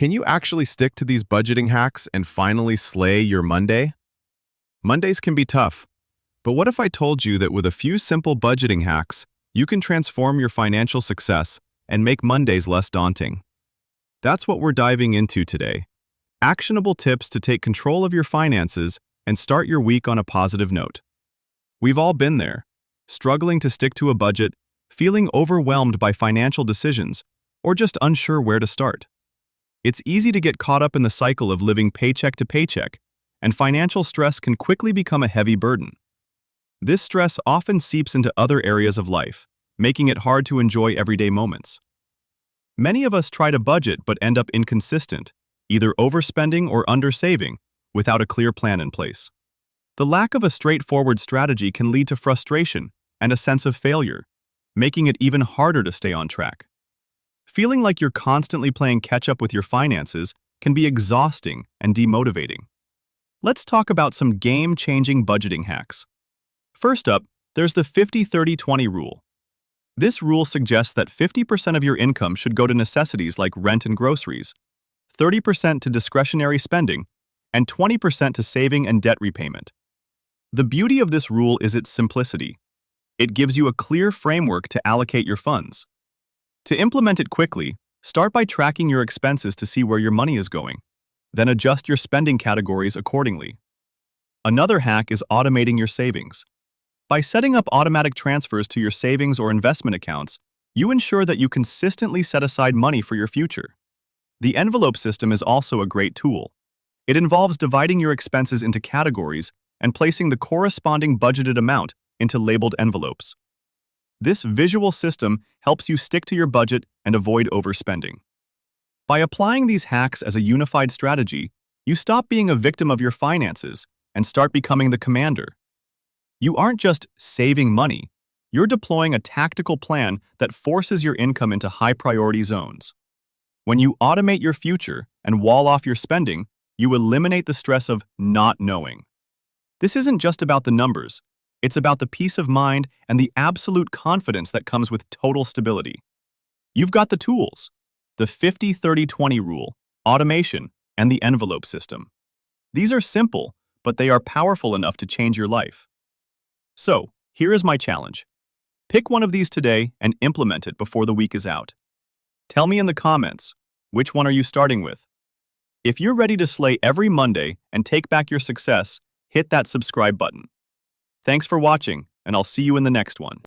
Can you actually stick to these budgeting hacks and finally slay your Monday? Mondays can be tough, but what if I told you that with a few simple budgeting hacks, you can transform your financial success and make Mondays less daunting? That's what we're diving into today. Actionable tips to take control of your finances and start your week on a positive note. We've all been there, struggling to stick to a budget, feeling overwhelmed by financial decisions, or just unsure where to start. It's easy to get caught up in the cycle of living paycheck to paycheck, and financial stress can quickly become a heavy burden. This stress often seeps into other areas of life, making it hard to enjoy everyday moments. Many of us try to budget but end up inconsistent, either overspending or undersaving, without a clear plan in place. The lack of a straightforward strategy can lead to frustration and a sense of failure, making it even harder to stay on track. Feeling like you're constantly playing catch-up with your finances can be exhausting and demotivating. Let's talk about some game-changing budgeting hacks. First up, there's the 50-30-20 rule. This rule suggests that 50% of your income should go to necessities like rent and groceries, 30% to discretionary spending, and 20% to saving and debt repayment. The beauty of this rule is its simplicity. It gives you a clear framework to allocate your funds. To implement it quickly, start by tracking your expenses to see where your money is going, then adjust your spending categories accordingly. Another hack is automating your savings. By setting up automatic transfers to your savings or investment accounts, you ensure that you consistently set aside money for your future. The envelope system is also a great tool. It involves dividing your expenses into categories and placing the corresponding budgeted amount into labeled envelopes. This visual system helps you stick to your budget and avoid overspending. By applying these hacks as a unified strategy, you stop being a victim of your finances and start becoming the commander. You aren't just saving money, you're deploying a tactical plan that forces your income into high-priority zones. When you automate your future and wall off your spending, you eliminate the stress of not knowing. This isn't just about the numbers. It's about the peace of mind and the absolute confidence that comes with total stability. You've got the tools: the 50-30-20 rule, automation, and the envelope system. These are simple, but they are powerful enough to change your life. So, here is my challenge. Pick one of these today and implement it before the week is out. Tell me in the comments, which one are you starting with? If you're ready to slay every Monday and take back your success, hit that subscribe button. Thanks for watching, and I'll see you in the next one.